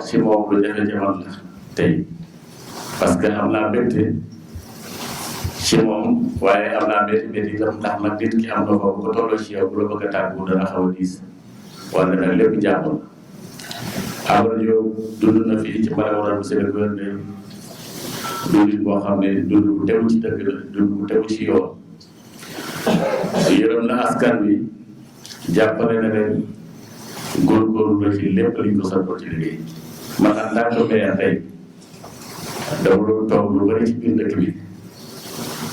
wax ci moom lu jafe jamono la tey parce que am naa mbégte ci moom waaye am naa mbégte itam ndax nag nit ki am na ko bu ko tolloo ci yow bu la bëgg a tàggu dana xaw a diis wala nag lépp jàmm la. Amadou Diop dund na fii ci Malem monsieur le gouverneur dundin boo xam ne dund bu tegu ci dëgg la dund bu tegu ci yoon yërëm na askan wi jàppale na leen góorgóorlu la ci lépp liñ ko santoon ci liggéey. man en tant que maire tey dama doon toog lu bëri ci biir dëkk bi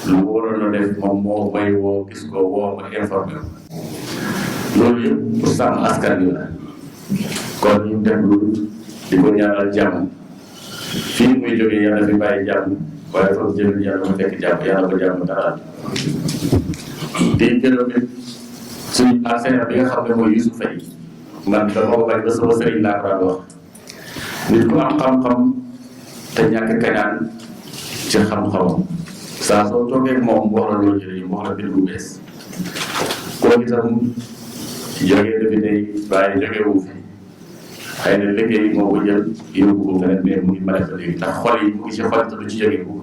lu mu waroon a def moom moo may woo gis ko woo ma informé ko loolu yëpp pour sàmm askan wi la. kon ñu def lu di ko ñaanal jàmm fii muy jógee yàlla fi bàyyi jàmm waaye foofu jël yàlla mu fekk jàmm yàlla ko jàmm dara di gërëm it suñu enseignant bi nga xam ne mooy Youssouf Faye man dama ko bañ ba sama sëriñ laa ko daan wax nit ku am xam-xam te ñàkk kañaan ci xam-xamam saa soo toogee moom wax la loolu jëriñ wax la mbir bu bees kooku itam jógee na fi day bàyyi jógewu fi xëy na liggéey moo ko jël yóbbu ko feneen mais mu ngi mën a fa léegi ndax xol yi mu ngi ci xol te du ci jóge bu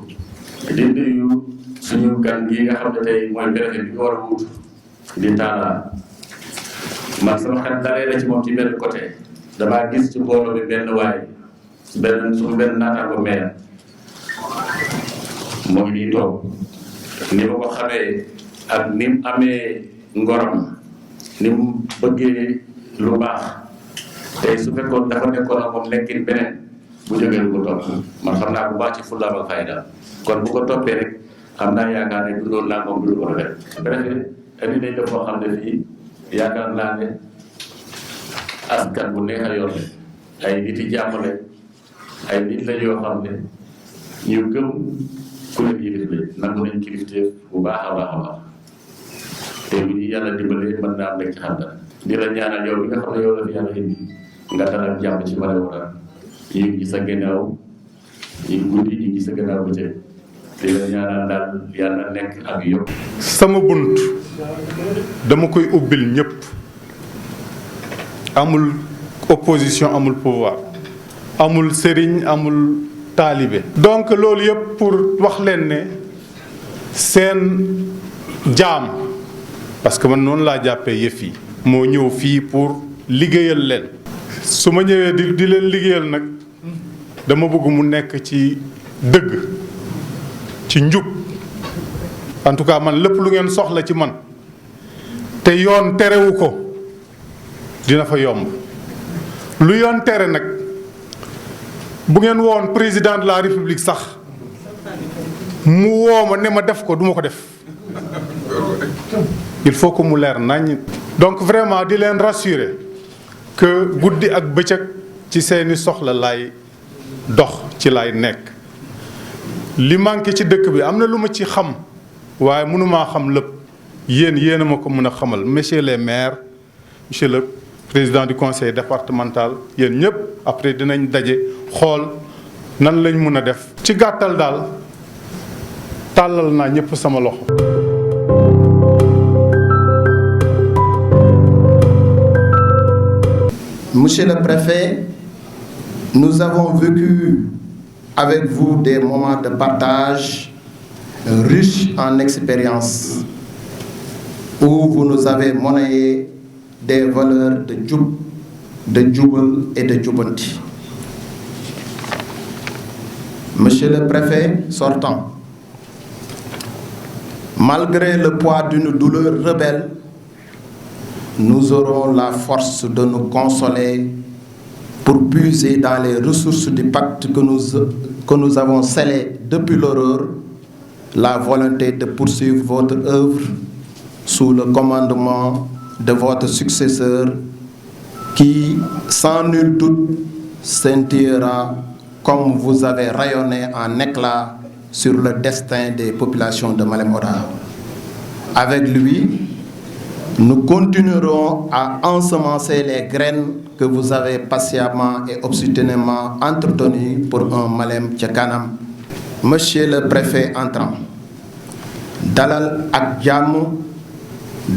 di nuyu suñu gan gi nga xam ne tey mooy préfet bi nga war a wut di Talla man sama xel dalee na ci moom ci benn côté damaa gis ci mbooloo bi benn waay suñu benn naataango maire moo ngi nii toog ni ma ko xamee ak ni mu amee ngoram ni mu bëggee lu baax tey su fekkoon dafa nekkoon ak moom nekkin beneen bu jógee lu ko topp man xam naa bu baax ci fullaam ak fayda kon bu ko toppee rek am naa yaakaar ne dundoon naa moom du lu ko def. préfet indi nañ la foo xam ne fii yaakaar naa ne askan bu neex a yor ay nit yi jàmmale ay nit la yoo xam ne ñu gëm ku leen yilif la nangu nañ kilifteef bu baax a baax a baax te bu ñu yàlla dimbalee mën naa am rek ci xam dara di la ñaanal yow bi nga xam ne yow la fi yàlla indi nga dalal jàmm ci Malem Hodar ñu ngi sa gannaaw ñu guddi ñu ngi sa gannaaw bëccëg di la ñaanal daal yàlla nekk ak yokk. sama bunt dama koy ubbil ñëpp amul opposition amul pouvoir amul sëriñ amul taalibe. donc loolu yëpp pour wax leen ne seen jaam parce que man noonu laa jàppee yëf yi moo ñëw fii pour liggéeyal leen. su ma ñëwee di leen liggéeyal nag dama bëgg mu nekk ci dëgg ci njub en tout cas man lépp lu ngeen soxla ci man te yoon terewu ko dina fa yomb lu yoon tere nag bu ngeen woon président de la république sax mu woo ma ne ma def ko duma ko def il faut que mu leer nañ. donc vraiment di leen rassurer que guddi ak bëccëg ci seeni soxla laay dox ci laay nekk li manqué ci dëkk bi am na lu ma ci xam waaye mënumaa xam lépp yéen a ma ko mën a xamal monsieur les maires monsieur le président du conseil départemental yéen ñëpp après dinañ daje xool nan lañ mën a def. ci gàttal daal tàllal naa ñëpp sama loxo. Monsieur le préfet, nous avons vécu avec vous des moments de partage riches en expérience où vous nous avez monnayé des valeurs de jub, de jubal et de jubanti. Monsieur le préfet sortant, malgré le poids d'une douleur rebelle, nous aurons la force de nous consoler pour puiser dans les ressources du pacte que nous avons scellé depuis l'aurore, la volonté de poursuivre votre œuvre sous le commandement de votre successeur qui, sans nul doute, scintillera comme vous avez rayonné en éclat sur le destin des populations de Malem Hodar. Avec lui, nous continuerons à ensemencer les graines que vous avez patiemment et obstinément entretenues pour un Malem ca kanam. Monsieur le préfet entrant, dalal ak jàmm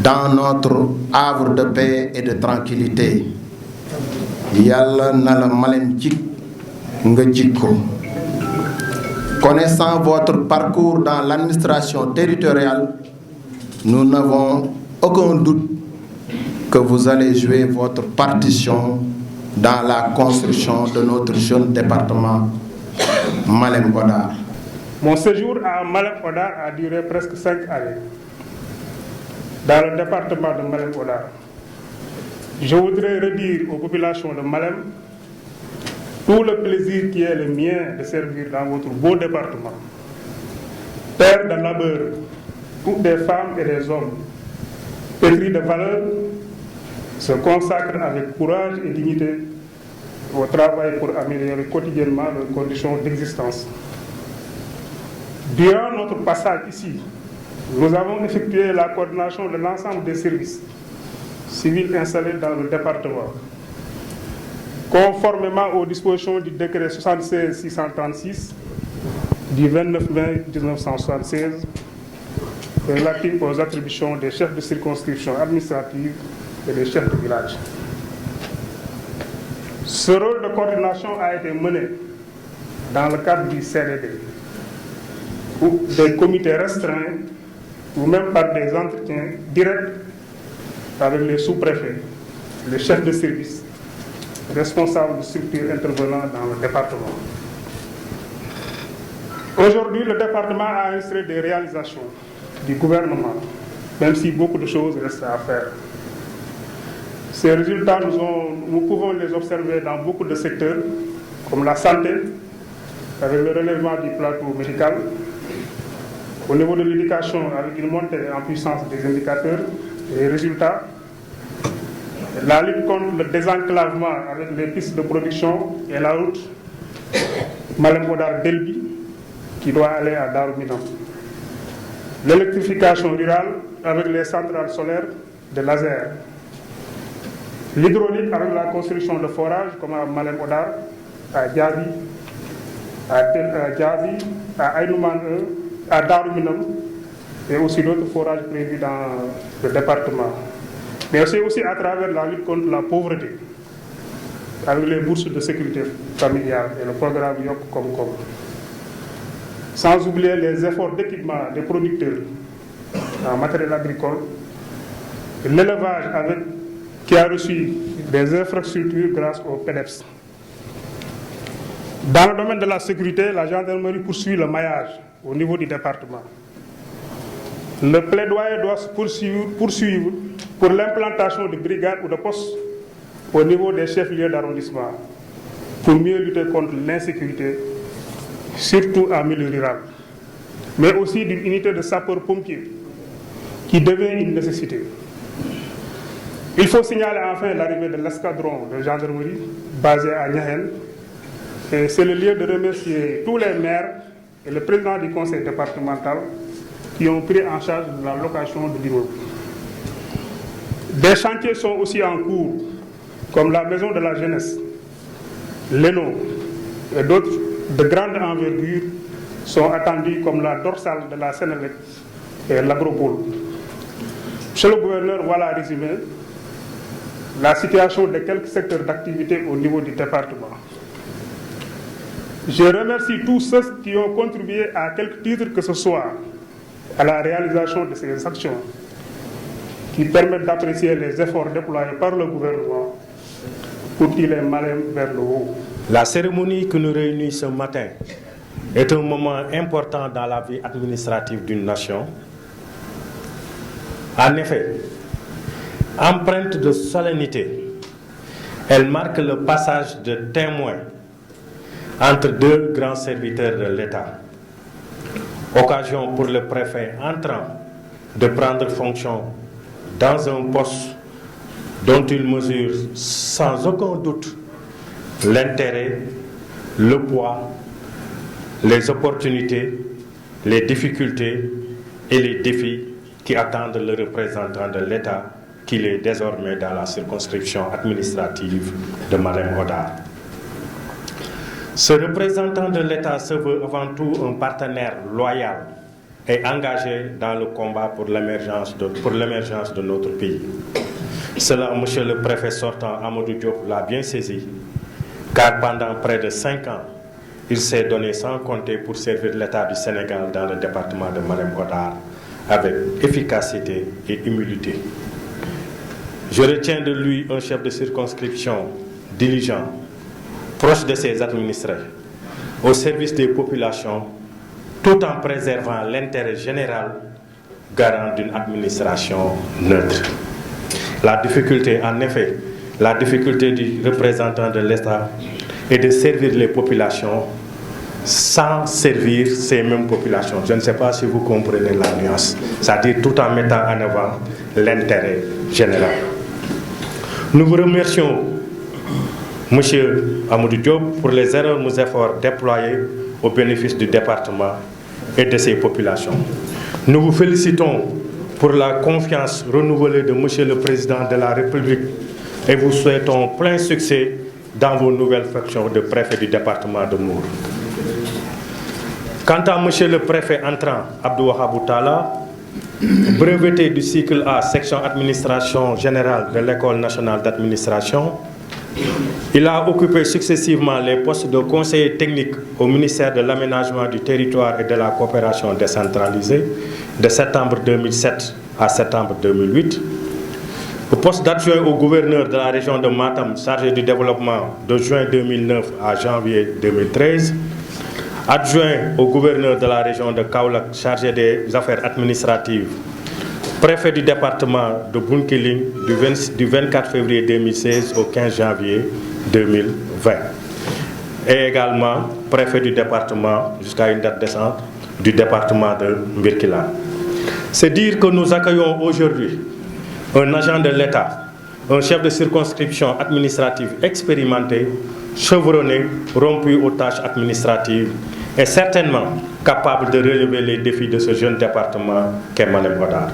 dans notre havre de paix et de tranquillité. Yàlla na la Malem jik Ngajiko. Connaissant votre parcours dans l'administration territoriale, nous n'avons aucun doute que vous allez jouer votre partition dans la construction de notre jeune département Malem Hodar. Mon séjour à Malem Hodar a duré presque 5 années. Dans le département de Malem Hodar, je voudrais redire aux populations de Malem tout le plaisir qui est le mien de servir dans votre beau département. Terre de labeur, où des femmes et des hommes, pétris de valeurs, se consacrent avec courage et dignité au travail pour améliorer quotidiennement leurs conditions d'existence. Durant notre passage ici, nous avons effectué la coordination de l'ensemble des services civils installés dans le département, conformément aux dispositions du décret 76-636 du 29 mai 1976 relatif aux attributions des chefs de circonscription administrative et des chefs de village. Ce rôle de coordination a été mené dans le cadre du CDD, ou des comités restreints, ou même par des entretiens directs avec les sous-préfets, les chefs de service, responsables de structures intervenant dans le département. Aujourd'hui, le département a enregistré des réalisations du gouvernement, même si beaucoup de choses restent à faire. Ces résultats, nous pouvons les observer dans beaucoup de secteurs, comme la santé, avec le relèvement du plateau médical, au niveau de l'éducation, avec une montée en puissance des indicateurs et des résultats, la lutte contre le désenclavement avec les pistes de production et la route Malem Hodar-Delbi, qui doit aller à Darou-Minam. L'électrification rurale avec les centrales solaires de laser. L'hydraulique avec la construction de forages comme à Malem Hodar, à Djavi, à Aïnouman, à Darou-Minam, et aussi d'autres forages prévus dans le département. Mais aussi à travers la lutte contre la pauvreté, avec les bourses de sécurité familiale et le programme Yok Kom. Sans oublier les efforts d'équipement des producteurs en matériel agricole, l'élevage qui a reçu des infrastructures grâce au PEDEPS. Dans le domaine de la sécurité, la gendarmerie poursuit le maillage au niveau du département. Le plaidoyer doit se poursuivre pour l'implantation de brigades ou de postes au niveau des chefs-lieux d'arrondissement pour mieux lutter contre l'insécurité, surtout en milieu rural, mais aussi d'une unité de sapeurs-pompiers qui devient une nécessité. Il faut signaler enfin l'arrivée de l'escadron de gendarmerie basé à Niahen, et c'est le lieu de remercier tous les maires et le président du conseil départemental qui ont pris en charge la location de l'immeuble. Des chantiers sont aussi en cours, comme la maison de la jeunesse, l'ENO et d'autres de grande envergure sont attendus comme la dorsale de la Sénélec et l'agropole. Monsieur le gouverneur, voilà résumé la situation de quelques secteurs d'activité au niveau du département. Je remercie tous ceux qui ont contribué à quelque titre que ce soit à la réalisation de ces actions qui permettent d'apprécier les efforts déployés par le gouvernement pour tirer Malem vers le haut. La cérémonie que nous réunit ce matin est un moment important dans la vie administrative d'une nation. En effet, empreinte de solennité, elle marque le passage de témoin entre deux grands serviteurs de l'État. Occasion pour le préfet entrant de prendre fonction dans un poste dont il mesure sans aucun doute l'intérêt, le poids, les opportunités, les difficultés et les défis qui attendent le représentant de l'État qu'il est désormais dans la circonscription administrative de Malem Hodar. Ce représentant de l'État se veut avant tout un partenaire loyal et engagé dans le combat pour l'émergence de notre pays. Cela, monsieur le préfet sortant Amadou Diop l'a bien saisi car pendant près de 5 ans, il s'est donné sans compter pour servir l'État du Sénégal dans le département de Malem Hodar avec efficacité et humilité. Je retiens de lui un chef de circonscription diligent, proche de ses administrés, au service des populations, tout en préservant l'intérêt général, garant d'une administration neutre. La difficulté, en effet, la difficulté du représentant de l'État est de servir les populations sans servir ces mêmes populations. Je ne sais pas si vous comprenez la nuance, c'est-à-dire tout en mettant en avant l'intérêt général. Nous vous remercions, M. Amadou Diop, pour les énormes efforts déployés au bénéfice du département et de ses populations. Nous vous félicitons pour la confiance renouvelée de M. le Président de la République et vous souhaitons plein succès dans vos nouvelles fonctions de préfet du département de Mbour. Quant à M. le préfet entrant, Abdou Wahab Talla, breveté du cycle A, section administration générale de l'École nationale d'administration, il a occupé successivement les postes de conseiller technique au ministère de l'Aménagement du Territoire et de la Coopération décentralisée de septembre 2007 à septembre 2008, au poste d'adjoint au gouverneur de la région de Matam chargé du développement de juin 2009 à janvier 2013, adjoint au gouverneur de la région de Kaolack chargé des affaires administratives, préfet du département de Bounkiling du 24 février 2016 au 15 janvier 2020. Et également préfet du département jusqu'à une date décente du département de Mbirkilan. C'est dire que nous accueillons aujourd'hui un agent de l'État, un chef de circonscription administrative expérimenté, chevronné, rompu aux tâches administratives et certainement capable de relever les défis de ce jeune département qu'est Malem Hodar.